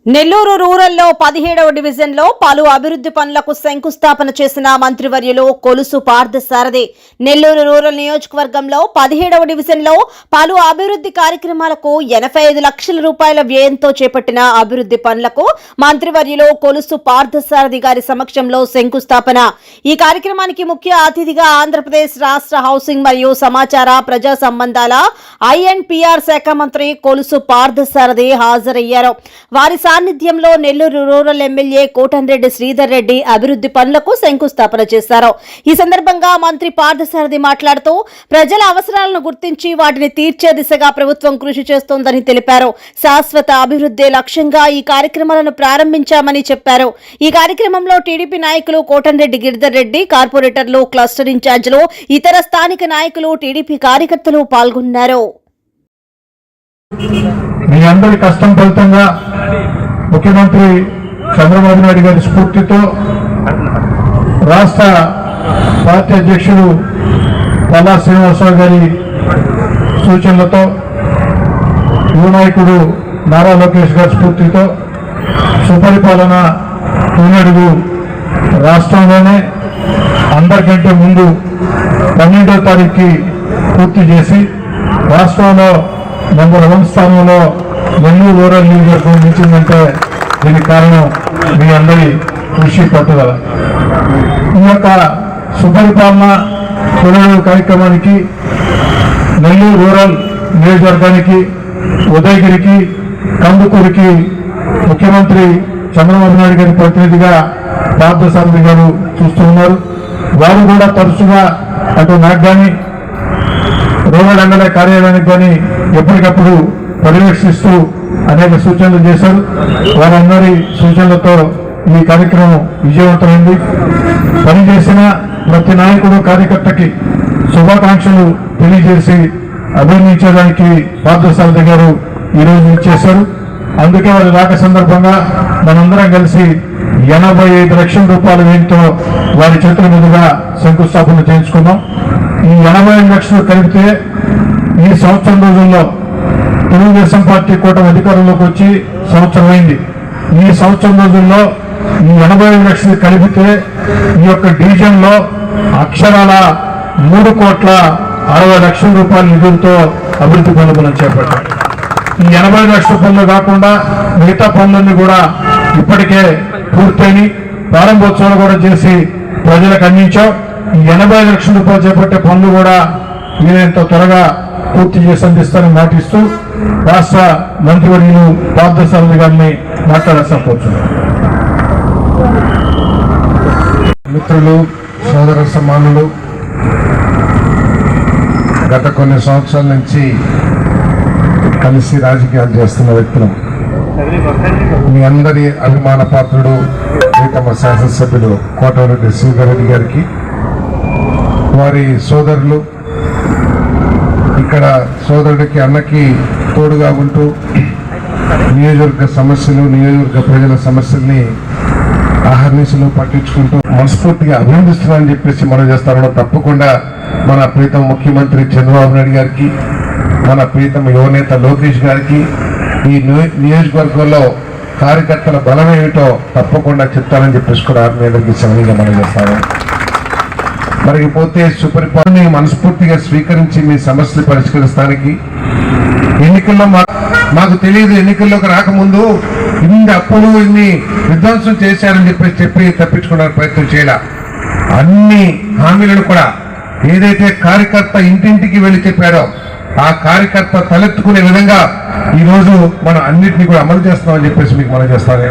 నెల్లూరు రూరల్లో 17వ డివిజన్లో పలు అభివృద్ధి పనులకు శంకుస్థాపన చేసిన మంత్రివర్యులు కొలుసు పార్థసారథి. నెల్లూరు రూరల్ నియోజకవర్గంలో 17వ డివిజన్లో పలు అభివృద్ధి కార్యక్రమాలకు 85 లక్షల రూపాయల వ్యయంతో చేపట్టిన అభివృద్ధి పనులకు మంత్రివర్యులు కొలుసు పార్థసారథి గారి సమక్షంలో శంకుస్థాపన. ఈ కార్యక్రమానికి ముఖ్య అతిథిగా ఆంధ్రప్రదేశ్ రాష్ట్ర హౌసింగ్ మరియు సమాచార ప్రజా సంబంధాల ఐఎన్పిఆర్ శాఖ మంత్రి కొలుసు పార్థసారథి హాజరయ్యారు. వారి సాన్నిధ్యంలో నెల్లూరు రూరల్ ఎమ్మెల్యే కోటంరెడ్డి శ్రీధర్ రెడ్డి అభివృద్ధి పనులకు శంకుస్థాపన చేశారు. ఈ సందర్భంగా మంత్రి పార్థసారథి మాట్లాడుతూ ప్రజల అవసరాలను గుర్తించి వాటిని తీర్చే దిశగా ప్రభుత్వం కృషి చేస్తోందని తెలిపారు. శాశ్వత అభివృద్ధి లక్ష్యంగా ఈ కార్యక్రమాలను ప్రారంభించామని చెప్పారు. ఈ కార్యక్రమంలో టీడీపీ నాయకులు కోటంరెడ్డి గిరిధర్ రెడ్డి, కార్పొరేటర్లు, క్లస్టర్ ఇన్ఛార్జీలు, ఇతర స్థానిక నాయకులు, టీడీపీ కార్యకర్తలు పాల్గొన్నారు. మీ అందరి కష్టం ఫలితంగా ముఖ్యమంత్రి చంద్రబాబు నాయుడు గారి స్ఫూర్తితో రాష్ట్ర పార్టీ అధ్యక్షుడు పల్లా శ్రీనివాసరావు గారి సూచనలతో యువ నాయకుడు నారా లోకేష్ గారి స్ఫూర్తితో సుపరిపాలన తొలిఅడుగు రాష్ట్రంలోనే అందరికంటే ముందు 12వ తారీఖుకి పూర్తి చేసి రాష్ట్రంలో నెంబర్ 1 స్థానంలో నెల్లూరు రూరల్ నియోజకవర్గం నిలిచిందంటే దీనికి కారణం మీ అందరి కృషి పట్టుదల. ఈ యొక్క సుపరిపాలన తొలిఅడుగు కార్యక్రమానికి నెల్లూరు రూరల్ నియోజకవర్గానికి, ఉదయగిరికి, కందుకూరికి ముఖ్యమంత్రి చంద్రబాబు నాయుడు గారి ప్రతినిధిగా పార్థసారథి గారు చూస్తూ ఉన్నారు. వారు కూడా తరచుగా అటు నాకు కానీ రూరల్ ఎమ్మెల్యే కార్యాలయానికి కానీ ఎప్పటికప్పుడు పర్యవేక్షిస్తూ అనేక సూచనలు చేశారు. వారందరి సూచనలతో ఈ కార్యక్రమం విజయవంతమైంది. పనిచేసిన ప్రతి నాయకుడు, కార్యకర్తకి శుభాకాంక్షలు తెలియజేసి అభినందించడానికి పార్థసారథి గారు ఈరోజు ఇచ్చేశారు. అందుకే వారి రాక సందర్భంగా మనందరం కలిసి 85 లక్షల రూపాయల వ్యయంతో వారి చేతుల మీదుగా శంకుస్థాపన చేయించుకున్నాం. ఈ 85 లక్షలు కలిపితే ఈ సంవత్సరం రోజుల్లో తెలుగుదేశం పార్టీ కూటమి అధికారంలోకి వచ్చి సంవత్సరం అయింది. ఈ సంవత్సరం రోజుల్లో ఈ 85 లక్షలు కలిపితే ఈ యొక్క డివిజన్లో అక్షరాల 3,60,00,000 రూపాయల నిధులతో అభివృద్ధి పనులను చేపట్టారు. ఈ 80 లక్షల పనులు కాకుండా మిగతా పనులన్నీ కూడా ఇప్పటికే పూర్తయి ప్రారంభోత్సవాలు కూడా చేసి ప్రజలకు అందించాం. ఈ 85 లక్షల రూపాయలు చేపట్టే పనులు కూడా వీలైనంత త్వరగా పూర్తి చేసి అందిస్తారని మాటిస్తూ రాష్ట్ర మంత్రివర్యులు పార్థసారథి గారిని మాట్లాడాల్సిన కోరుతున్నాను. మిత్రులు, సోదర సమానులు, గత కొన్ని సంవత్సరాల నుంచి కలిసి రాజకీయాలు చేస్తున్న వ్యక్తులు, మీ అందరి అభిమాన పాత్రుడు ప్రీతమ శాసనసభ్యులు కోటంరెడ్డి శ్రీధర్ రెడ్డి గారికి, వారి సోదరులు, ఇక్కడ సోదరుడికి అన్నకి తోడుగా ఉంటూ నియోజకవర్గ సమస్యలు, నియోజకవర్గ ప్రజల సమస్యల్ని ఆహర్నిశలు పట్టించుకుంటూ మనస్ఫూర్తిగా అభినందిస్తున్నారని చెప్పేసి మనం చేస్తారో తప్పకుండా మన ప్రీతమ ముఖ్యమంత్రి చంద్రబాబు నాయుడు గారికి, మన ప్రీతమ యువనేత లోకేష్ గారికి, ఈ నియోజకవర్గంలో కార్యకర్తల బలం ఏమిటో తప్పకుండా చెప్తారని చెప్పేసి కూడా ఆత్మీయులకి సమయంగా మనం చేస్తాము. మరిగిపోతే సుపరిపాలన మనస్ఫూర్తిగా స్వీకరించి మీ సమస్యలు పరిష్కరిస్తానికి ఎన్నికల్లో మాకు తెలియదు, ఎన్నికల్లోకి రాకముందు ఇన్ని అప్పులు, ఇన్ని విధ్వంసం చేశారని చెప్పి తప్పించుకోవడానికి ప్రయత్నం చేయాల. అన్ని హామీలను కూడా ఏదైతే కార్యకర్త ఇంటింటికి వెళ్ళి చెప్పారో ఆ కార్యకర్త తలెత్తుకునే విధంగా ఈరోజు మనం అన్నింటినీ కూడా అమలు చేస్తామని చెప్పేసి మీకు మనం చేస్తాను.